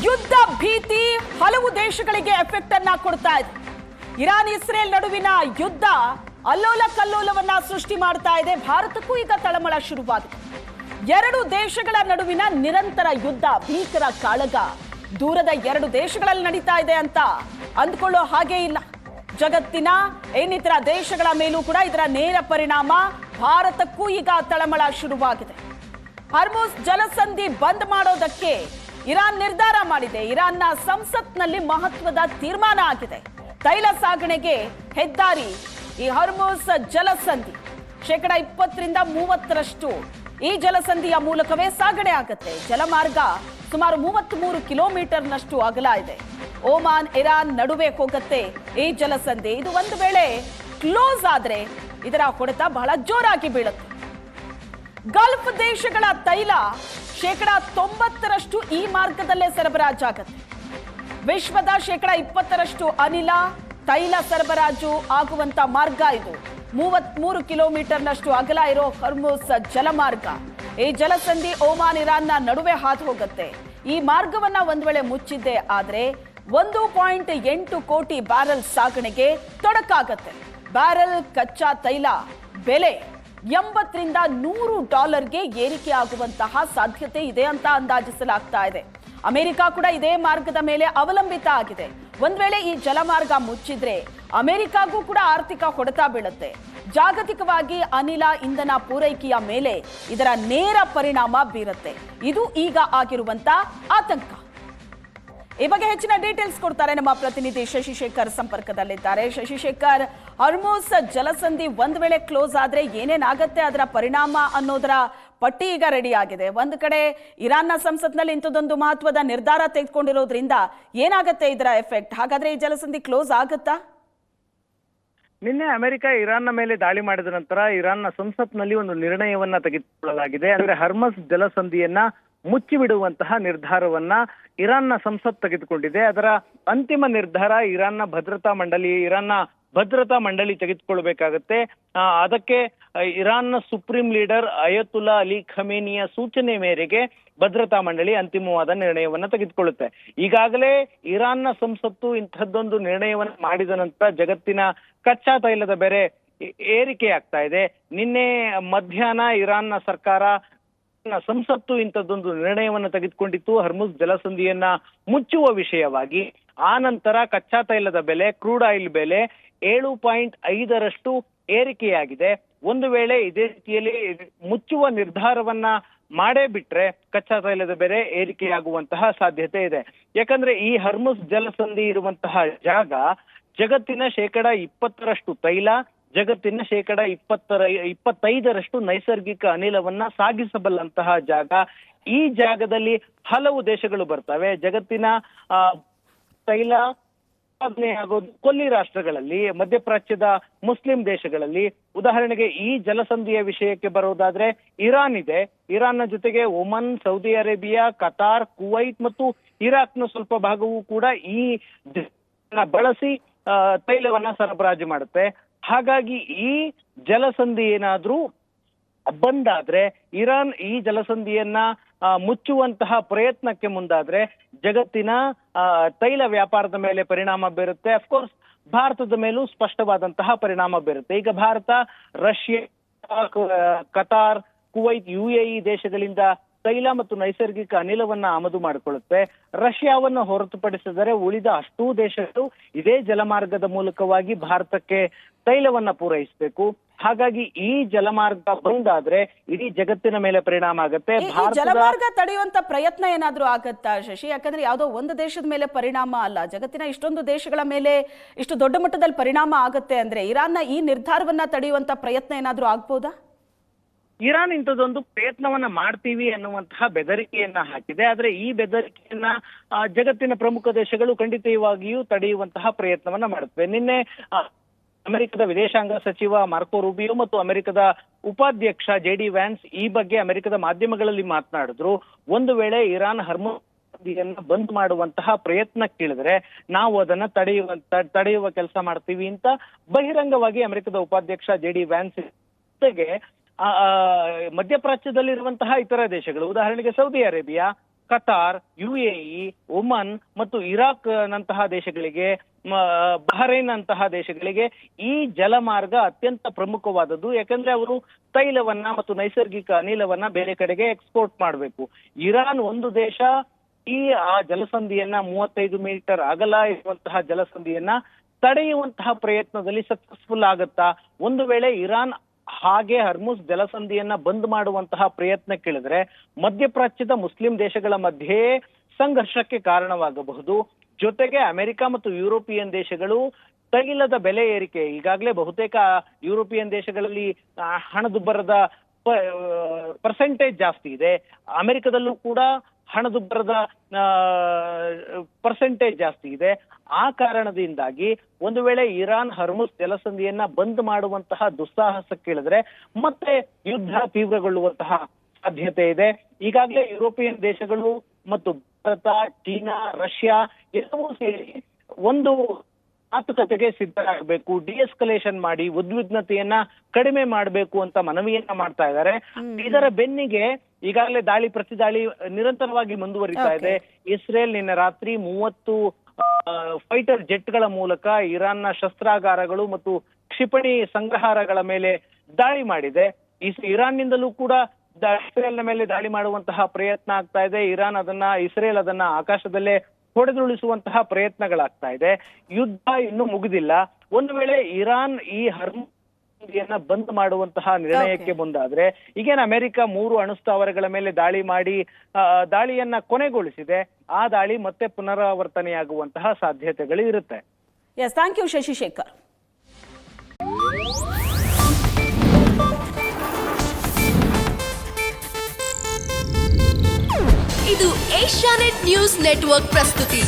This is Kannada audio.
ಯುದ್ಧ ಭೀತಿ ಹಲವು ದೇಶಗಳಿಗೆ ಎಫೆಕ್ಟ್ ಅನ್ನ ಕೊಡ್ತಾ ಇದೆ. ಇರಾನ್ ಇಸ್ರೇಲ್ ನಡುವಿನ ಯುದ್ಧ ಅಲ್ಲೋಲ ಕಲ್ಲೋಲವನ್ನ ಸೃಷ್ಟಿ ಮಾಡ್ತಾ ಇದೆ. ಭಾರತಕ್ಕೂ ಈಗ ತಳಮಳ ಶುರುವಾಗಿದೆ. ಎರಡು ದೇಶಗಳ ನಡುವಿನ ನಿರಂತರ ಯುದ್ಧ, ಭೀಕರ ಕಾಳಗ ದೂರದ ಎರಡು ದೇಶಗಳಲ್ಲಿ ನಡೀತಾ ಇದೆ ಅಂತ ಅಂದ್ಕೊಳ್ಳೋ ಹಾಗೆ ಇಲ್ಲ. ಜಗತ್ತಿನ ಇನ್ನಿತರ ದೇಶಗಳ ಮೇಲೂ ಕೂಡ ಇದರ ನೇರ ಪರಿಣಾಮ ಭಾರತಕ್ಕೂ ಈಗ ತಳಮಳ ಶುರುವಾಗಿದೆ. ಹಾರ್ಮುಜ್ ಜಲಸಂಧಿ ಬಂದ್ ಮಾಡೋದಕ್ಕೆ ಇರಾನ್ ನಿರ್ಧಾರ ಮಾಡಿದೆ. ಇರಾನ್ನ ಸಂಸತ್ನಲ್ಲಿ ಮಹತ್ವದ ತೀರ್ಮಾನ ಆಗಿದೆ. ತೈಲ ಸಾಗಣೆಗೆ ಹೆದ್ದಾರಿ ಈ ಹಾರ್ಮುಜ್ ಜಲಸಂಧಿ 20% ಈ ಜಲಸಂಧಿಯ ಮೂಲಕವೇ ಸಾಗಣೆ ಆಗುತ್ತೆ. ಜಲಮಾರ್ಗ ಸುಮಾರು 33 ಕಿಲೋಮೀಟರ್ನಷ್ಟು ಅಗಲ ಇದೆ. ಒಮಾನ್ ಇರಾನ್ ನಡುವೆ ಹೋಗುತ್ತೆ ಈ ಜಲಸಂಧಿ. ಇದು ಒಂದು ವೇಳೆ ಕ್ಲೋಸ್ ಆದ್ರೆ ಇದರ ಹೊಡೆತ ಬಹಳ ಜೋರಾಗಿ ಬೀಳುತ್ತೆ. ಗಲ್ಫ್ ದೇಶಗಳ ತೈಲ 90% ಈ ಮಾರ್ಗದಲ್ಲೇ ಸರಬರಾಜಾಗುತ್ತೆ. ವಿಶ್ವದ 20% ಅನಿಲ ತೈಲ ಸರಬರಾಜು ಆಗುವಂತ ಮಾರ್ಗ ಇದು. 33 ಕಿಲೋಮೀಟರ್ನಷ್ಟು ಅಗಲ ಇರೋ ಹಾರ್ಮುಜ್ ಜಲಮಾರ್ಗ. ಈ ಜಲಸಂಧಿ ಒಮಾನ್ ಇರಾನ್ನ ನಡುವೆ ಹಾದು ಹೋಗುತ್ತೆ. ಈ ಮಾರ್ಗವನ್ನ ಒಂದು ವೇಳೆ ಮುಚ್ಚಿದ್ದೆ ಆದ್ರೆ 1.8 ಕೋಟಿ ಬ್ಯಾರೆಲ್ ಸಾಗಣೆಗೆ ತೊಡಕಾಗತ್ತೆ. ಬ್ಯಾರೆಲ್ ಕಚ್ಚಾ ತೈಲ ಬೆಲೆ $80-100 ಏರಿಕೆ ಆಗುವಂತಹ ಸಾಧ್ಯತೆ ಇದೆ ಅಂತ ಅಂದಾಜಿಸಲಾಗ್ತಾ ಇದೆ. ಅಮೆರಿಕ ಕೂಡ ಇದೇ ಮಾರ್ಗದ ಮೇಲೆ ಅವಲಂಬಿತ ಆಗಿದೆ. ಒಂದ್ ವೇಳೆ ಈ ಜಲಮಾರ್ಗ ಮುಚ್ಚಿದ್ರೆ ಅಮೆರಿಕಾಗೂ ಕೂಡ ಆರ್ಥಿಕ ಹೊಡೆತ ಬೀಳುತ್ತೆ. ಜಾಗತಿಕವಾಗಿ ಅನಿಲ ಇಂಧನ ಪೂರೈಕೆಯ ಮೇಲೆ ಇದರ ನೇರ ಪರಿಣಾಮ ಬೀರುತ್ತೆ. ಇದು ಈಗ ಆಗಿರುವಂತ ಆತಂಕ. ಈ ಬಗ್ಗೆ ಹೆಚ್ಚಿನ ಡೀಟೇಲ್ಸ್ ಕೊಡ್ತಾರೆ ನಮ್ಮ ಪ್ರತಿನಿಧಿ ಶಶಿಶೇಖರ್ ಸಂಪರ್ಕದಲ್ಲಿದ್ದಾರೆ. ಶಶಿಶೇಖರ್, ಹಾರ್ಮುಜ್ ಜಲಸಂಧಿ ಒಂದ್ ವೇಳೆ ಕ್ಲೋಸ್ ಆದ್ರೆ ಏನೇನಾಗತ್ತೆ ಅದರ ಪರಿಣಾಮ ಅನ್ನೋದರ ಪಟ್ಟಿ ಈಗ ರೆಡಿ ಆಗಿದೆ. ಒಂದ್ ಕಡೆ ಇರಾನ್ನ ಸಂಸತ್ನಲ್ಲಿ ಇಂಥದ್ದೊಂದು ಮಹತ್ವದ ನಿರ್ಧಾರ ತೆಗೆದುಕೊಂಡಿರೋದ್ರಿಂದ ಏನಾಗತ್ತೆ ಇದರ ಎಫೆಕ್ಟ್? ಹಾಗಾದ್ರೆ ಈ ಜಲಸಂಧಿ ಕ್ಲೋಸ್ ಆಗುತ್ತಾ? ನಿನ್ನೆ ಅಮೆರಿಕ ಇರಾನ್ನ ಮೇಲೆ ದಾಳಿ ಮಾಡಿದ ನಂತರ ಇರಾನ್ನ ಸಂಸತ್ನಲ್ಲಿ ಒಂದು ನಿರ್ಣಯವನ್ನ ತೆಗೆದುಕೊಳ್ಳಲಾಗಿದೆ. ಅಂದ್ರೆ ಹಾರ್ಮುಜ್ ಜಲಸಂಧಿಯನ್ನ ಮುಚ್ಚಿಬಿಡುವಂತಹ ನಿರ್ಧಾರವನ್ನ ಇರಾನ್ನ ಸಂಸತ್ ತೆಗೆದುಕೊಂಡಿದೆ. ಅದರ ಅಂತಿಮ ನಿರ್ಧಾರ ಇರಾನ್ನ ಭದ್ರತಾ ಮಂಡಳಿ ತೆಗೆದುಕೊಳ್ಬೇಕಾಗತ್ತೆ. ಅದಕ್ಕೆ ಇರಾನ್ನ ಸುಪ್ರೀಂ ಲೀಡರ್ ಅಯತುಲ್ಲಾ ಅಲಿ ಖಮೇನಿಯ ಸೂಚನೆ ಮೇರೆಗೆ ಭದ್ರತಾ ಮಂಡಳಿ ಅಂತಿಮವಾದ ನಿರ್ಣಯವನ್ನ ತೆಗೆದುಕೊಳ್ಳುತ್ತೆ. ಈಗಾಗಲೇ ಇರಾನ್ನ ಸಂಸತ್ತು ಇಂಥದ್ದೊಂದು ನಿರ್ಣಯವನ್ನ ಮಾಡಿದ ನಂತರ ಜಗತ್ತಿನ ಕಚ್ಚಾ ತೈಲದ ಬೆಲೆ ಏರಿಕೆ ಆಗ್ತಾ ಇದೆ. ನಿನ್ನೆ ಮಧ್ಯಾಹ್ನ ಇರಾನ್ನ ಸರ್ಕಾರ ಸಂಸತ್ತು ಇಂಥದ್ದೊಂದು ನಿರ್ಣಯವನ್ನು ತೆಗೆದುಕೊಂಡಿತ್ತು ಹಾರ್ಮುಜ್ ಜಲಸಂಧಿಯನ್ನ ಮುಚ್ಚುವ ವಿಷಯವಾಗಿ. ಆ ನಂತರ ಕಚ್ಚಾ ತೈಲದ ಬೆಲೆ, ಕ್ರೂಡ್ ಆಯಿಲ್ ಬೆಲೆ 7.5 ಏರಿಕೆಯಾಗಿದೆ. ಒಂದು ವೇಳೆ ಇದೇ ರೀತಿಯಲ್ಲಿ ಮುಚ್ಚುವ ನಿರ್ಧಾರವನ್ನ ಮಾಡೇ ಬಿಟ್ರೆ ಕಚ್ಚಾ ತೈಲದ ಬೆಲೆ ಏರಿಕೆಯಾಗುವಂತಹ ಸಾಧ್ಯತೆ ಇದೆ. ಯಾಕಂದ್ರೆ ಈ ಹಾರ್ಮುಜ್ ಜಲಸಂಧಿ ಇರುವಂತಹ ಜಾಗ ಜಗತ್ತಿನ 20% ತೈಲ, ಜಗತ್ತಿನ 25% ನೈಸರ್ಗಿಕ ಅನಿಲವನ್ನ ಸಾಗಿಸಬಲ್ಲಂತಹ ಜಾಗ. ಈ ಜಾಗದಲ್ಲಿ ಹಲವು ದೇಶಗಳು ಬರ್ತವೆ. ಜಗತ್ತಿನ ತೈಲ ಉತ್ಪಾದನೆ ಆಗೋದು ಕೊಲ್ಲಿ ರಾಷ್ಟ್ರಗಳಲ್ಲಿ, ಮಧ್ಯಪ್ರಾಚ್ಯದ ಮುಸ್ಲಿಂ ದೇಶಗಳಲ್ಲಿ. ಉದಾಹರಣೆಗೆ ಈ ಜಲಸಂಧಿಯ ವಿಷಯಕ್ಕೆ ಬರೋದಾದ್ರೆ ಇರಾನ್ ಇದೆ. ಇರಾನ್ನ ಜೊತೆಗೆ Oman, Saudi Arabia, Qatar, Kuwait ಮತ್ತು ಇರಾಕ್ನ ಸ್ವಲ್ಪ ಭಾಗವೂ ಕೂಡ ಈ ಬಳಸಿ ತೈಲವನ್ನ ಸರಬರಾಜು ಮಾಡುತ್ತೆ. ಹಾಗಾಗಿ ಈ ಜಲಸಂಧಿ ಏನಾದ್ರೂ ಬಂದಾದ್ರೆ, ಇರಾನ್ ಈ ಜಲಸಂಧಿಯನ್ನ ಮುಚ್ಚುವಂತಹ ಪ್ರಯತ್ನಕ್ಕೆ ಮುಂದಾದ್ರೆ ಜಗತ್ತಿನ ತೈಲ ವ್ಯಾಪಾರದ ಮೇಲೆ ಪರಿಣಾಮ ಬೀರುತ್ತೆ. ಅಫ್ಕೋರ್ಸ್ ಭಾರತದ ಮೇಲೂ ಸ್ಪಷ್ಟವಾದಂತಹ ಪರಿಣಾಮ ಬೀರುತ್ತೆ. ಈಗ Bharat Russia, Qatar, Kuwait, UAE ದೇಶಗಳಿಂದ ತೈಲ ಮತ್ತು ನೈಸರ್ಗಿಕ ಅನಿಲವನ್ನ ಆಮದು ಮಾಡಿಕೊಳ್ಳುತ್ತೆ. ರಷ್ಯಾವನ್ನು ಹೊರತುಪಡಿಸಿದರೆ ಉಳಿದ ಅಷ್ಟೂ ದೇಶಗಳು ಇದೇ ಜಲಮಾರ್ಗದ ಮೂಲಕವಾಗಿ ಭಾರತಕ್ಕೆ ತೈಲವನ್ನ ಪೂರೈಸಬೇಕು. ಹಾಗಾಗಿ ಈ ಜಲಮಾರ್ಗ ಬಂದಾದ್ರೆ ಇಡೀ ಜಗತ್ತಿನ ಮೇಲೆ ಪರಿಣಾಮ ಆಗುತ್ತೆ. ಜಲಮಾರ್ಗ ತಡೆಯುವಂತ ಪ್ರಯತ್ನ ಏನಾದ್ರೂ ಆಗತ್ತಾ ಶಶಿ? ಯಾಕಂದ್ರೆ ಯಾವುದೋ ಒಂದು ದೇಶದ ಮೇಲೆ ಪರಿಣಾಮ ಅಲ್ಲ, ಜಗತ್ತಿನ ಇಷ್ಟೊಂದು ದೇಶಗಳ ಮೇಲೆ ಇಷ್ಟು ದೊಡ್ಡ ಮಟ್ಟದಲ್ಲಿ ಪರಿಣಾಮ ಆಗತ್ತೆ ಅಂದ್ರೆ ಇರಾನ್ನ ಈ ನಿರ್ಧಾರವನ್ನ ತಡೆಯುವಂತ ಪ್ರಯತ್ನ ಏನಾದ್ರೂ ಆಗ್ಬೋದಾ? ಇರಾನ್ ಇಂಥದ್ದೊಂದು ಪ್ರಯತ್ನವನ್ನ ಮಾಡ್ತೀವಿ ಅನ್ನುವಂತಹ ಬೆದರಿಕೆಯನ್ನ ಹಾಕಿದೆ. ಆದ್ರೆ ಈ ಬೆದರಿಕೆಯನ್ನ ಜಗತ್ತಿನ ಪ್ರಮುಖ ದೇಶಗಳು ಖಂಡಿತವಾಗಿಯೂ ತಡೆಯುವಂತಹ ಪ್ರಯತ್ನವನ್ನ ಮಾಡುತ್ತವೆ. ನಿನ್ನೆ ಅಮೆರಿಕದ ವಿದೇಶಾಂಗ ಸಚಿವ ಮಾರ್ಕೋ ರೂಬಿಯೋ ಮತ್ತು ಅಮೆರಿಕದ ಉಪಾಧ್ಯಕ್ಷ JD ವ್ಯಾನ್ಸ್ ಈ ಬಗ್ಗೆ ಅಮೆರಿಕದ ಮಾಧ್ಯಮಗಳಲ್ಲಿ ಮಾತನಾಡಿದ್ರು. ಒಂದು ವೇಳೆ ಇರಾನ್ ಹಾರ್ಮುಜ್ ಬಂದ್ ಮಾಡುವಂತಹ ಪ್ರಯತ್ನ ಕೇಳಿದ್ರೆ ನಾವು ಅದನ್ನ ತಡೆಯುವ ಕೆಲಸ ಮಾಡ್ತೀವಿ ಅಂತ ಬಹಿರಂಗವಾಗಿ ಅಮೆರಿಕದ ಉಪಾಧ್ಯಕ್ಷ JD ವ್ಯಾನ್ಸ್ ಜೊತೆಗೆ ಮಧ್ಯಪ್ರಾಚ್ಯದಲ್ಲಿರುವಂತಹ ಇತರ ದೇಶಗಳು, ಉದಾಹರಣೆಗೆ Saudi Arabia, Qatar, UAE, Oman ಮತ್ತು ಇರಾಕ್ ನಂತಹ ದೇಶಗಳಿಗೆ, ಬಹರೈನ್ ಅಂತಹ ದೇಶಗಳಿಗೆ ಈ ಜಲಮಾರ್ಗ ಅತ್ಯಂತ ಪ್ರಮುಖವಾದದ್ದು. ಯಾಕಂದ್ರೆ ಅವರು ತೈಲವನ್ನ ಮತ್ತು ನೈಸರ್ಗಿಕ ಅನಿಲವನ್ನ ಬೇರೆ ಕಡೆಗೆ ಎಕ್ಸ್ಪೋರ್ಟ್ ಮಾಡಬೇಕು. ಇರಾನ್ ಒಂದು ದೇಶ ಆ ಜಲಸಂಧಿಯನ್ನ 35 ಮೀಟರ್ ಅಗಲ ಇರುವಂತಹ ಜಲಸಂಧಿಯನ್ನ ತಡೆಯುವಂತಹ ಪ್ರಯತ್ನದಲ್ಲಿ ಸಕ್ಸಸ್ಫುಲ್ ಆಗುತ್ತಾ? ಒಂದು ವೇಳೆ ಇರಾನ್ ಹಾಗೆ ಹರ್ಮುಸ್ ಜಲಸಂಧಿಯನ್ನ ಬಂದ್ ಮಾಡುವಂತಹ ಪ್ರಯತ್ನಕ್ಕಿಳಿದ್ರೆ ಮಧ್ಯಪ್ರಾಚ್ಯದ ಮುಸ್ಲಿಂ ದೇಶಗಳ ಮಧ್ಯೆ ಸಂಘರ್ಷಕ್ಕೆ ಕಾರಣವಾಗಬಹುದು. ಜೊತೆಗೆ ಅಮೆರಿಕ ಮತ್ತು ಯುರೋಪಿಯನ್ ದೇಶಗಳು ತೈಲದ ಬೆಲೆ ಏರಿಕೆ, ಈಗಾಗಲೇ ಬಹುತೇಕ ಯುರೋಪಿಯನ್ ದೇಶಗಳಲ್ಲಿ ಹಣದುಬ್ಬರದ ಪರ್ಸೆಂಟೇಜ್ ಜಾಸ್ತಿ ಇದೆ. ಅಮೆರಿಕದಲ್ಲೂ ಕೂಡ ಹಣದುಬ್ಬರದ ಪರ್ಸೆಂಟೇಜ್ ಜಾಸ್ತಿ ಇದೆ. ಆ ಕಾರಣದಿಂದಾಗಿ ಒಂದು ವೇಳೆ ಇರಾನ್ ಹರ್ಮುಸ್ ಜಲಸಂಧಿಯನ್ನ ಬಂದ್ ಮಾಡುವಂತಹ ದುಸ್ಸಾಹಸಕ್ಕಿಳಿದ್ರೆ ಮತ್ತೆ ಯುದ್ಧ ತೀವ್ರಗೊಳ್ಳುವಂತಹ ಸಾಧ್ಯತೆ ಇದೆ. ಈಗಾಗಲೇ ಯುರೋಪಿಯನ್ ದೇಶಗಳು ಮತ್ತು ಭಾರತ, ಚೀನಾ, ರಷ್ಯಾ ಎಲ್ಲವೂ ಸೇರಿ ಒಂದು ಮಾತುಕತೆಗೆ ಸಿದ್ಧರಾಗಬೇಕು, ಡಿಎಸ್ಕಲೇಷನ್ ಮಾಡಿ ಉದ್ವಿಗ್ನತೆಯನ್ನ ಕಡಿಮೆ ಮಾಡಬೇಕು ಅಂತ ಮನವಿಯನ್ನ ಮಾಡ್ತಾ ಇದ್ದಾರೆ. ಇದರ ಬೆನ್ನಿಗೆ ಈಗಾಗಲೇ ದಾಳಿ ಪ್ರತಿದಾಳಿ ನಿರಂತರವಾಗಿ ಮುಂದುವರಿತಾ ಇದೆ. ಇಸ್ರೇಲ್ ನಿನ್ನೆ ರಾತ್ರಿ 30 ಫೈಟರ್ ಜೆಟ್ಗಳ ಮೂಲಕ ಇರಾನ್ನ ಶಸ್ತ್ರಾಗಾರಗಳು ಮತ್ತು ಕ್ಷಿಪಣಿ ಸಂಗ್ರಹಾರಗಳ ಮೇಲೆ ದಾಳಿ ಮಾಡಿದೆ. ಇರಾನ್ನಿಂದಲೂ ಕೂಡ ಇಸ್ರೇಲ್ನ ಮೇಲೆ ದಾಳಿ ಮಾಡುವಂತಹ ಪ್ರಯತ್ನ ಆಗ್ತಾ ಇದೆ. ಇಸ್ರೇಲ್ ಅದನ್ನ ಆಕಾಶದಲ್ಲೇ ಹೊಡೆದುರುಳಿಸುವಂತಹ ಪ್ರಯತ್ನಗಳಾಗ್ತಾ ಇದೆ. ಯುದ್ಧ ಇನ್ನೂ ಮುಗಿದಿಲ್ಲ. ಒಂದು ವೇಳೆ ಇರಾನ್ ಈ ಹರ್ಮುಸ್ನ ಬಂದ್ ಮಾಡುವಂತಹ ನಿರ್ಣಯಕ್ಕೆ ಮುಂದಾದ್ರೆ, ಈಗೇನು ಅಮೆರಿಕ 3 ಅಣುಸ್ಥಾವರಗಳ ಮೇಲೆ ದಾಳಿ ಮಾಡಿ ದಾಳಿಯನ್ನ ಕೊನೆಗೊಳಿಸಿದೆ, ಆ ದಾಳಿ ಮತ್ತೆ ಪುನರಾವರ್ತನೆಯಾಗುವಂತಹ ಸಾಧ್ಯತೆಗಳು ಇರುತ್ತೆ. Yes, thank you Shashishekar. ಇದು ಏಷ್ಯಾನೆಟ್ ನ್ಯೂಸ್ ನೆಟ್ವರ್ಕ್ ಪ್ರಸ್ತುತಿ.